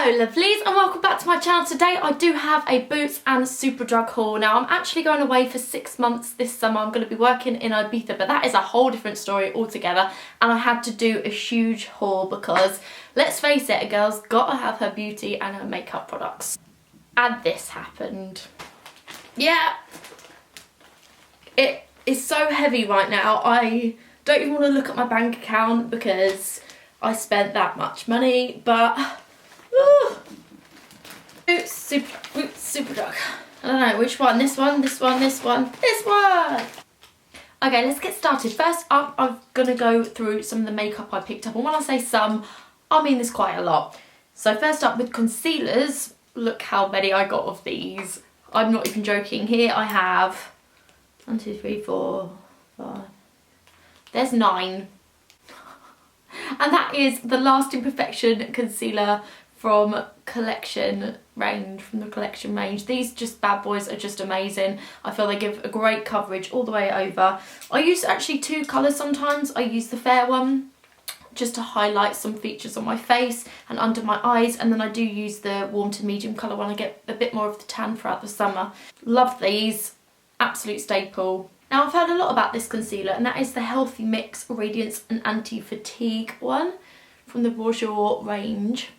Hello lovelies and welcome back to my channel. Today I do have a Boots and Superdrug haul. Now I'm actually going away for 6 months this summer. I'm going to be working in Ibiza, but that is a whole different story altogether, and I had to do a huge haul because let's face it, a girl's got to have her beauty and her makeup products. And this happened. Yeah, it is so heavy right now. I don't even want to look at my bank account because I spent that much money, but Boots, Superdrug. I don't know which one. This one, this one, this one, this one. Okay, let's get started. First up, I'm gonna go through some of the makeup I picked up, and when I say some, I mean there's quite a lot. So first up with concealers, look how many I got of these. I'm not even joking. Here I have 1, 2, 3, 4, 5. There's 9. And that is the Lasting Perfection concealer from the collection range. These just bad boys are just amazing. I feel they give a great coverage all the way over. I use actually 2 colours sometimes. I use the fair one just to highlight some features on my face and under my eyes, and then I do use the warm to medium colour when I get a bit more of the tan throughout the summer. Love these, absolute staple. Now I've heard a lot about this concealer, and that is the Healthy Mix Radiance and Anti-Fatigue one from the Bonjour range.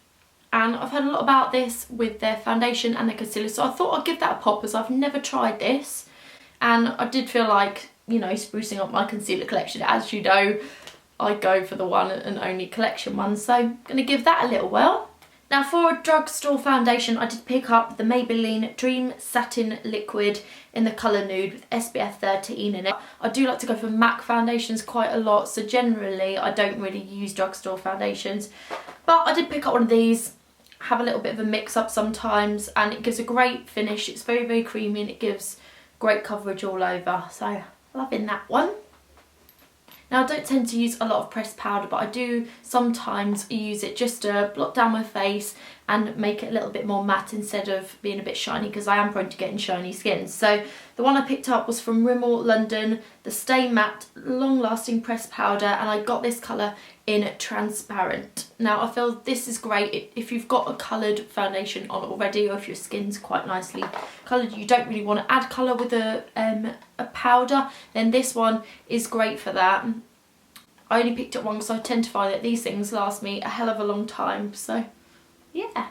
And I've heard a lot about this with their foundation and their concealer, so I thought I'd give that a pop as I've never tried this. And I did feel like, you know, sprucing up my concealer collection. As you know, I go for the one and only collection one, so I'm going to give that a little whirl. Now for a drugstore foundation, I did pick up the Maybelline Dream Satin Liquid in the colour Nude with SPF 13 in it. I do like to go for MAC foundations quite a lot, so generally I don't really use drugstore foundations. But I did pick up one of these, have a little bit of a mix up sometimes, and it gives a great finish. It's very, very creamy and it gives great coverage all over, so loving that one. Now I don't tend to use a lot of pressed powder, but I do sometimes use it just to blot down my face and make it a little bit more matte instead of being a bit shiny, because I am prone to getting shiny skin. So the one I picked up was from Rimmel London, the Stay Matte Long Lasting Pressed Powder, and I got this colour in Transparent. Now I feel this is great if you've got a coloured foundation on already, or if your skin's quite nicely coloured, you don't really want to add colour with a powder, then this one is great for that. I only picked up one because I tend to find that these things last me a hell of a long time, so yeah.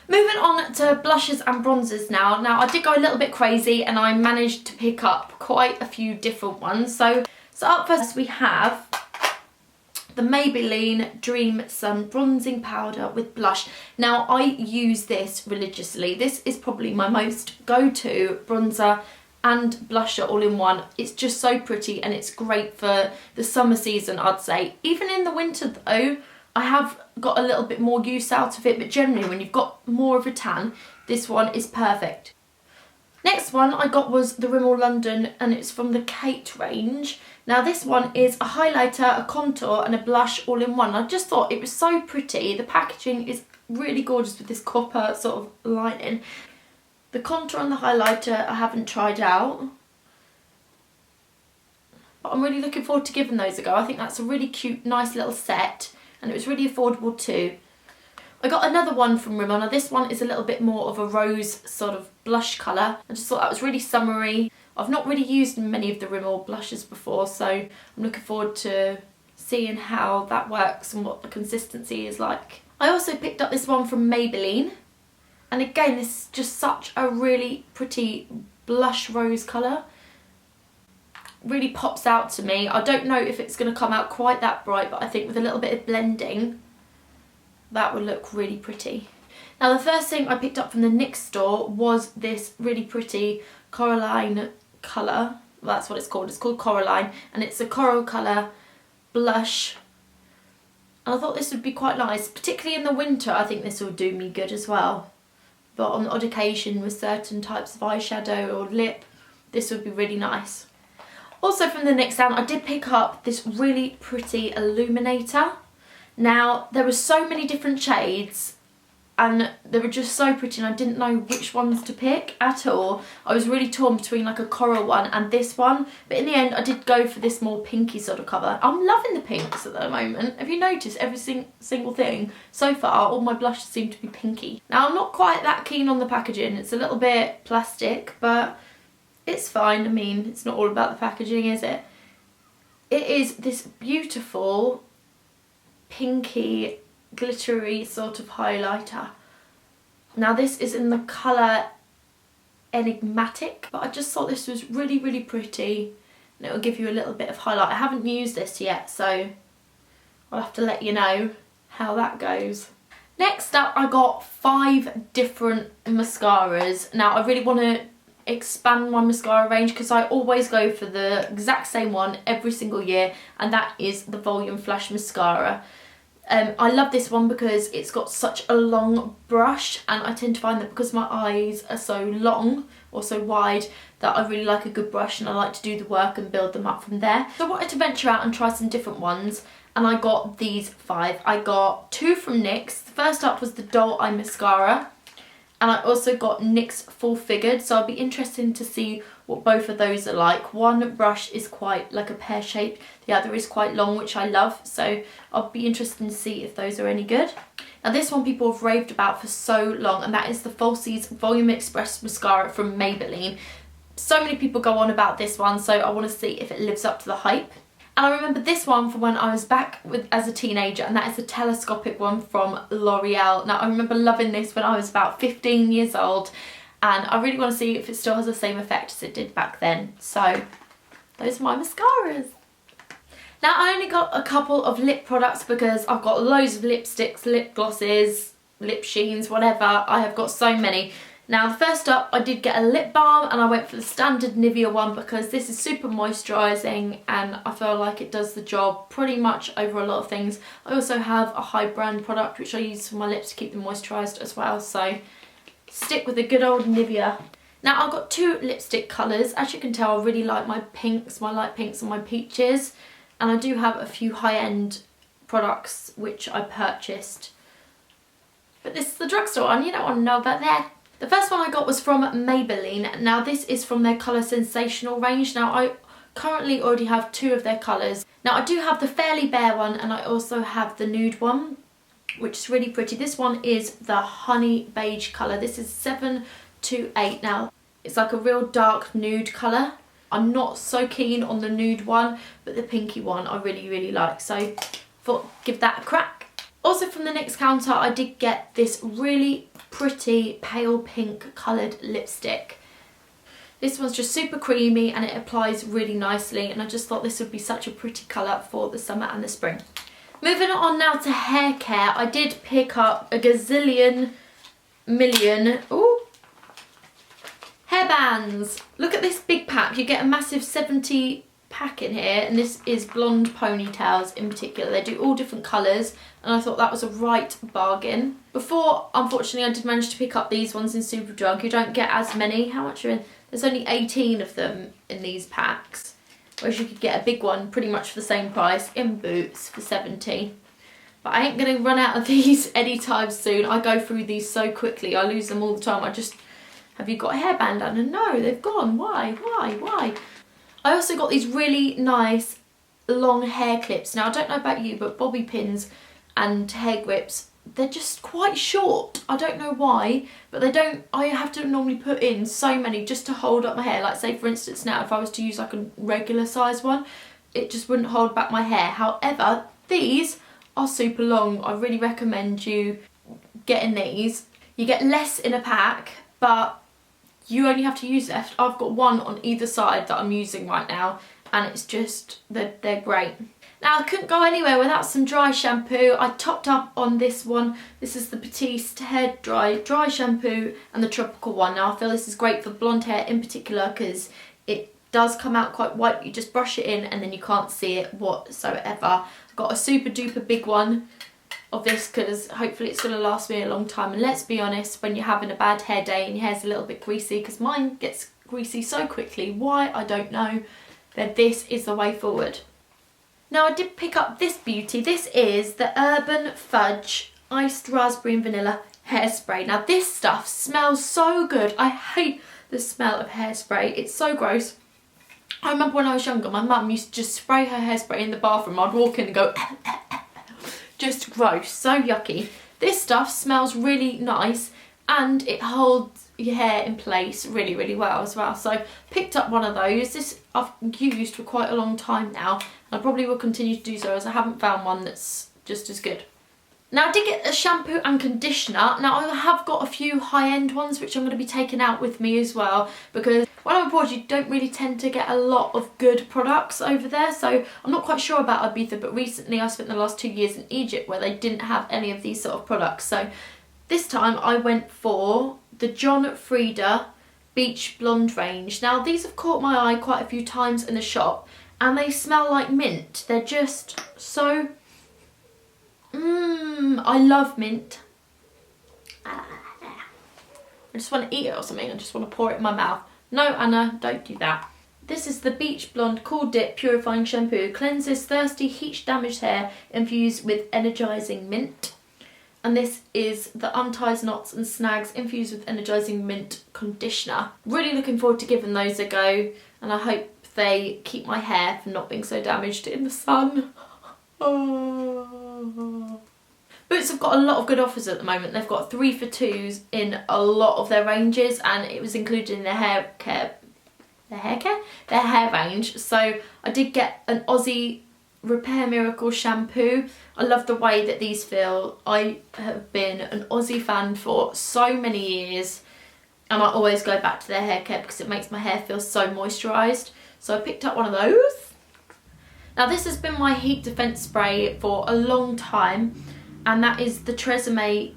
Moving on to blushes and bronzers now. Now I did go a little bit crazy and I managed to pick up quite a few different ones. So up first we have the Maybelline Dream Sun Bronzing Powder with blush. Now I use this religiously. This is probably my most go-to bronzer and blusher all in one. It's just so pretty and it's great for the summer season, I'd say. Even in the winter though, I have got a little bit more use out of it, but generally when you've got more of a tan, this one is perfect. Next one I got was the Rimmel London, and it's from the Kate range. Now this one is a highlighter, a contour and a blush all in one. I just thought it was so pretty. The packaging is really gorgeous with this copper sort of lining. The contour and the highlighter I haven't tried out, but I'm really looking forward to giving those a go. I think that's a really cute, nice little set, and it was really affordable too. I got another one from Rimmel. Now this one is a little bit more of a rose sort of blush colour. I just thought that was really summery. I've not really used many of the Rimmel blushes before, so I'm looking forward to seeing how that works and what the consistency is like. I also picked up this one from Maybelline, and again this is just such a really pretty blush rose colour. Really pops out to me. I don't know if it's going to come out quite that bright, but I think with a little bit of blending that would look really pretty. Now the first thing I picked up from the Nyx store was this really pretty Coraline colour. Well, that's what it's called. It's called Coraline, and it's a coral colour blush. And I thought this would be quite nice, particularly in the winter. I think this will do me good as well. But on the odd occasion with certain types of eyeshadow or lip, this would be really nice. Also from the Nyx stand, I did pick up this really pretty illuminator. Now there were so many different shades and they were just so pretty and I didn't know which ones to pick at all. I was really torn between like a coral one and this one, but in the end I did go for this more pinky sort of colour. I'm loving the pinks at the moment. Have you noticed every single thing so far, all my blushes seem to be pinky. Now I'm not quite that keen on the packaging, it's a little bit plastic, but it's fine. I mean, it's not all about the packaging, is it? It is this beautiful pinky glittery sort of highlighter. Now this is in the colour Enigmatic, but I just thought this was really, really pretty and it will give you a little bit of highlight. I haven't used this yet, so I'll have to let you know how that goes. Next up, I got 5 different mascaras. Now I really want to expand my mascara range because I always go for the exact same one every single year, and that is the Volume Flash Mascara. I love this one because it's got such a long brush, and I tend to find that because my eyes are so long or so wide that I really like a good brush and I like to do the work and build them up from there. So I wanted to venture out and try some different ones, and I got these 5. I got 2 from NYX. The first up was the Doll Eye Mascara, and I also got NYX Full Figured, so I'll be interested to see what both of those are like. One brush is quite like a pear shape, the other is quite long, which I love, so I'll be interested to see if those are any good. Now this one people have raved about for so long, and that is the Falsies Volume Express Mascara from Maybelline. So many people go on about this one, so I want to see if it lives up to the hype. And I remember this one from when I was back as a teenager, and that is the Telescopic one from Loreal. Now I remember loving this when I was about 15 years old, and I really want to see if it still has the same effect as it did back then. So those are my mascaras. Now I only got a couple of lip products because I've got loads of lipsticks, lip glosses, lip sheens, whatever. I have got so many. Now the first up, I did get a lip balm, and I went for the standard Nivea one because this is super moisturising and I feel like it does the job pretty much over a lot of things. I also have a high brand product which I use for my lips to keep them moisturised as well, so stick with the good old Nivea. Now I've got 2 lipstick colours. As you can tell, I really like my pinks, my light pinks and my peaches, and I do have a few high-end products which I purchased. But this is the drugstore and you don't want to know about that. The first one I got was from Maybelline. Now this is from their colour Sensational range. Now I currently already have 2 of their colours. Now I do have the Fairly Bare one, and I also have the nude one, which is really pretty. This one is the Honey Beige colour. This is 728. Now it's like a real dark nude colour. I'm not so keen on the nude one, but the pinky one I really, really like. So thought give that a crack. Also from the NYX counter, I did get this really pretty pale pink coloured lipstick. This one's just super creamy and it applies really nicely, and I just thought this would be such a pretty colour for the summer and the spring. Moving on now to hair care, I did pick up a gazillion million hairbands. Look at this big pack. You get a massive 70 pack in here, and this is blonde ponytails in particular. They do all different colours, and I thought that was a right bargain. Before, unfortunately, I did manage to pick up these ones in Superdrug. You don't get as many. How much are in? There's only 18 of them in these packs, whereas you could get a big one pretty much for the same price in Boots for 70. But I ain't going to run out of these anytime soon. I go through these so quickly. I lose them all the time. Have you got a hairband, Anna? No, they've gone. Why? I also got these really nice long hair clips. Now I don't know about you, but bobby pins and hair grips, they're just quite short. I don't know why, but I have to normally put in so many just to hold up my hair. Like say for instance now, if I was to use like a regular size one, it just wouldn't hold back my hair. However, these are super long. I really recommend you getting these. You get less in a pack, but you only have to use it. I've got one on either side that I'm using right now, and it's just, they're great. Now I couldn't go anywhere without some dry shampoo. I topped up on this one. This is the Batiste Hair Dry Shampoo and the Tropical one. Now I feel this is great for blonde hair in particular because it does come out quite white. You just brush it in and then you can't see it whatsoever. I've got a super duper big one of this because hopefully it's going to last me a long time. And let's be honest, when you're having a bad hair day and your hair's a little bit greasy, because mine gets greasy so quickly, why I don't know, then this is the way forward. Now I did pick up this beauty. This is the Urban Fudge Iced Raspberry and Vanilla Hairspray. Now this stuff smells so good. I hate the smell of hairspray. It's so gross. I remember when I was younger, my mum used to just spray her hairspray in the bathroom. I'd walk in and go, just gross, so yucky. This stuff smells really nice and it holds your hair in place really, really well as well. So picked up one of those. This I've used for quite a long time now, and I probably will continue to do so as I haven't found one that's just as good. Now I did get a shampoo and conditioner. Now I have got a few high-end ones which I'm going to be taking out with me as well, because when I'm abroad you don't really tend to get a lot of good products over there. So I'm not quite sure about Ibiza, but recently I spent the last 2 years in Egypt where they didn't have any of these sort of products. So this time I went for the Frieda Beach Blonde range. Now these have caught my eye quite a few times in the shop and they smell like mint. They're just so... I love mint. I just want to eat it or something. I just want to pour it in my mouth. No, Anna, don't do that. This is the Beach Blonde Cool Dip Purifying Shampoo. Cleanses thirsty, heat damaged hair infused with energising mint. And this is the Unties Knots and Snags infused with energising mint conditioner. Really looking forward to giving those a go, and I hope they keep my hair from not being so damaged in the sun. Oh. Boots have got a lot of good offers at the moment. They've got 3 for 2s in a lot of their ranges, and it was included in their hair range. So I did get an Aussie Repair Miracle shampoo. I love the way that these feel. I have been an Aussie fan for so many years, and I always go back to their hair care because it makes my hair feel so moisturised. So I picked up one of those. Now this has been my heat defence spray for a long time, and that is the Tresemme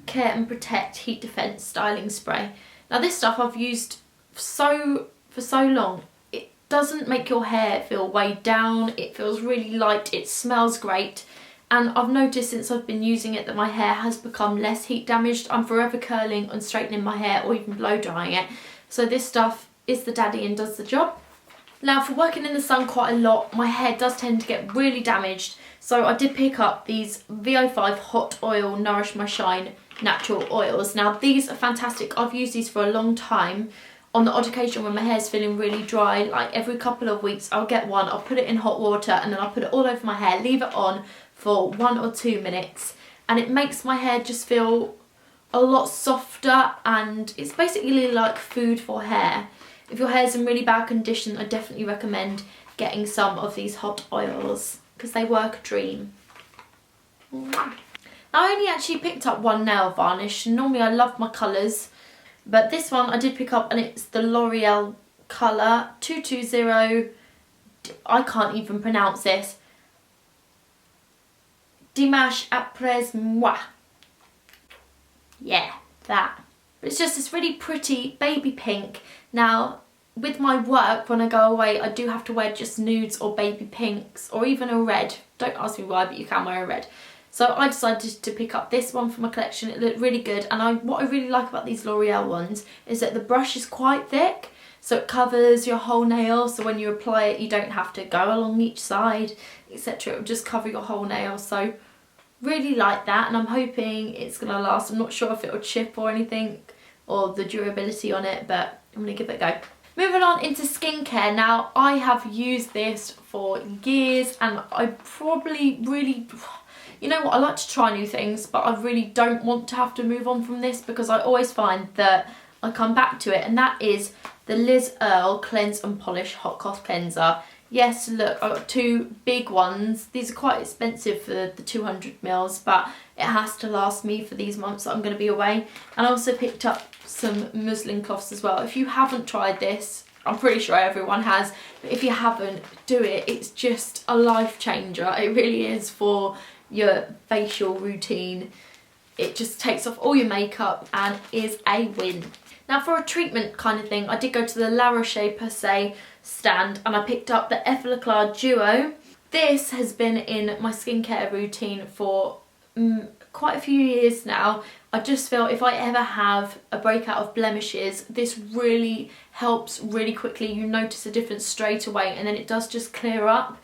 Care and Protect Heat Defence Styling Spray. Now this stuff I've used for so long. It doesn't make your hair feel weighed down, it feels really light, it smells great, and I've noticed since I've been using it that my hair has become less heat damaged. I'm forever curling and straightening my hair or even blow drying it, so this stuff is the daddy and does the job. Now for working in the sun quite a lot, my hair does tend to get really damaged, so I did pick up these VO5 Hot Oil Nourish My Shine natural oils. Now these are fantastic. I've used these for a long time. On the odd occasion when my hair's feeling really dry, like every couple of weeks I'll get one, I'll put it in hot water and then I'll put it all over my hair, leave it on for 1 or 2 minutes, and it makes my hair just feel a lot softer, and it's basically like food for hair. If your hair's in really bad condition, I definitely recommend getting some of these hot oils because they work a dream. I only actually picked up one nail varnish. Normally I love my colours, but this one I did pick up, and it's the Loreal colour 220. I can't even pronounce this. Dimanche après moi. Yeah, that. But it's just this really pretty baby pink. Now, with my work, when I go away, I do have to wear just nudes or baby pinks or even a red. Don't ask me why, but you can wear a red. So I decided to pick up this one for my collection. It looked really good, and what I really like about these L'Oreal ones is that the brush is quite thick, so it covers your whole nail, so when you apply it you don't have to go along each side, etc. It will just cover your whole nail, so really like that, and I'm hoping it's going to last. I'm not sure if it will chip or anything, or the durability on it, but I'm going to give it a go. Moving on into skincare. Now I have used this for years, and I probably really... You know what, I like to try new things, but I really don't want to have to move on from this because I always find that I come back to it, and that is the Liz Earle Cleanse and Polish Hot Cloth Cleanser. Yes, look, I've got 2 big ones. These are quite expensive for the 200ml, but it has to last me for these months that I'm going to be away. And I also picked up some muslin cloths as well. If you haven't tried this, I'm pretty sure everyone has, but if you haven't, do it. It's just a life changer. It really is for your facial routine. It just takes off all your makeup and is a win. Now for a treatment kind of thing, I did go to the La Roche-Posay stand and I picked up the Effaclar Duo. This has been in my skincare routine for quite a few years now. I just feel if I ever have a breakout of blemishes, this really helps really quickly. You notice a difference straight away, and then it does just clear up.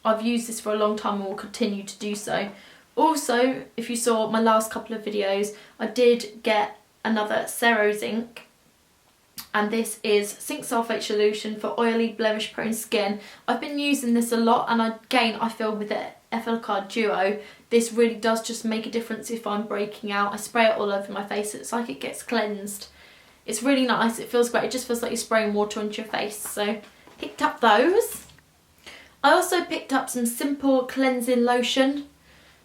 I've used this for a long time and will continue to do so. Also, if you saw my last couple of videos, I did get another Cero Zinc, and this is zinc sulfate solution for oily, blemish prone skin. I've been using this a lot, and again, I feel with the Effaclar Duo, this really does just make a difference if I'm breaking out. I spray it all over my face. It's like it gets cleansed. It's really nice. It feels great. It just feels like you're spraying water onto your face. So picked up those. I also picked up some simple cleansing lotion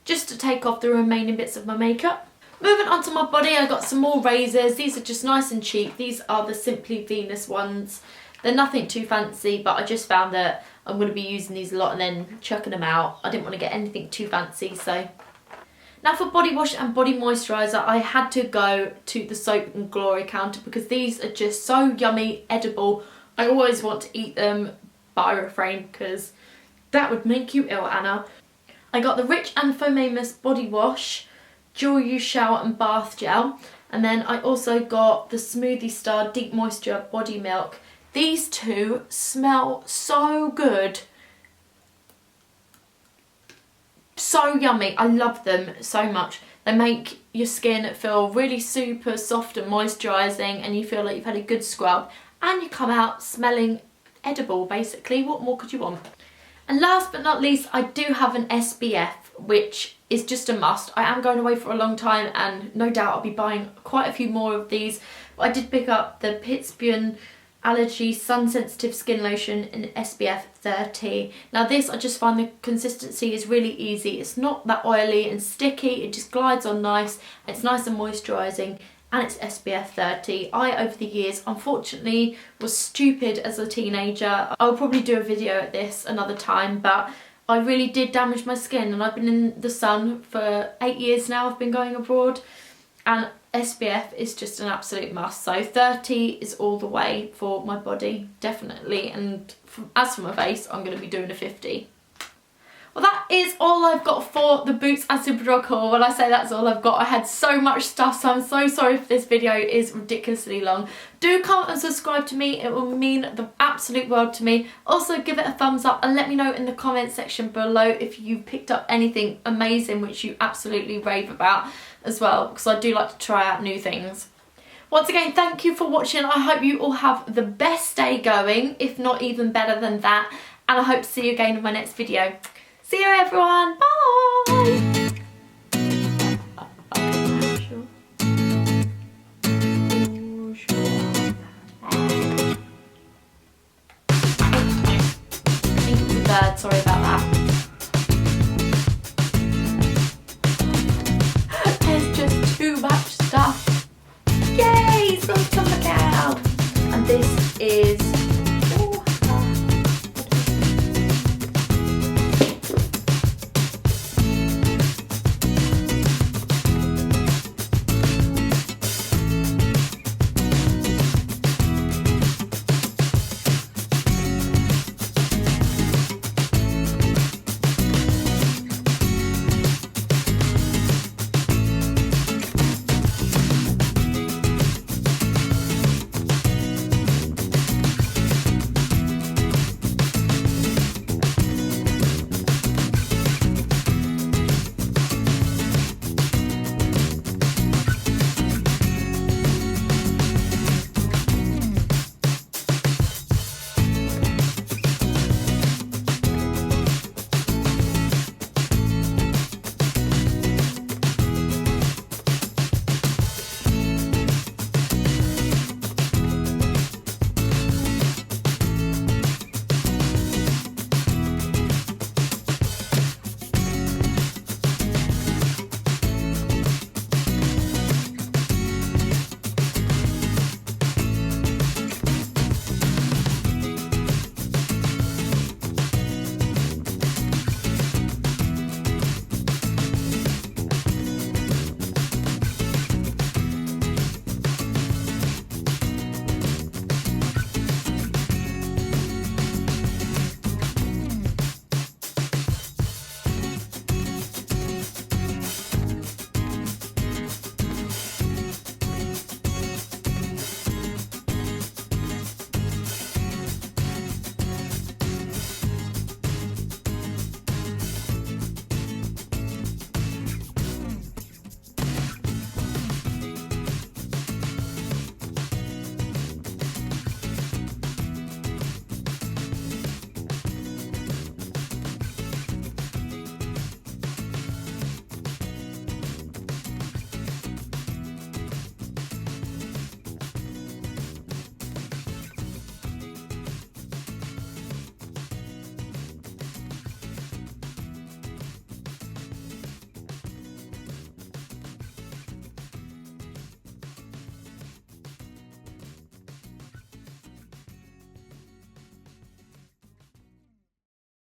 just to take off the remaining bits of my makeup. Moving on to my body, I got some more razors. These are just nice and cheap. These are the Simply Venus ones. They're nothing too fancy, but I just found that I'm going to be using these a lot and then chucking them out. I didn't want to get anything too fancy, so. Now for body wash and body moisturiser, I had to go to the Soap and Glory counter because these are just so yummy, edible. I always want to eat them, but I refrain because that would make you ill, Anna. I got the Rich and Famous Body Wash, Dual Use Shower and Bath Gel. And then I also got the Smoothie Star Deep Moisture Body Milk. These two smell so good. So yummy. I love them so much. They make your skin feel really super soft and moisturising, and you feel like you've had a good scrub. And you come out smelling edible, basically. What more could you want? And last but not least, I do have an SPF, which is just a must. I am going away for a long time, and no doubt I'll be buying quite a few more of these. But I did pick up the Pittsburgh Allergy Sun Sensitive Skin Lotion in SPF 30. Now this, I just find the consistency is really easy. It's not that oily and sticky. It just glides on nice. It's nice and moisturising. And it's SPF 30. I, over the years, unfortunately, was stupid as a teenager. I'll probably do a video at this another time, but I really did damage my skin, and I've been in the sun for 8 years now. I've been going abroad, and SPF is just an absolute must. So 30 is all the way for my body, definitely. And as for my face, I'm going to be doing a 50. Well, that is all I've got for the Boots and Superdrug haul. When I say that's all I've got, I had so much stuff, so I'm so sorry if this video is ridiculously long. Do comment and subscribe to me. It will mean the absolute world to me. Also, give it a thumbs up and let me know in the comment section below if you picked up anything amazing which you absolutely rave about as well, because I do like to try out new things. Once again, thank you for watching. I hope you all have the best day going, if not even better than that. And I hope to see you again in my next video. See you everyone, bye!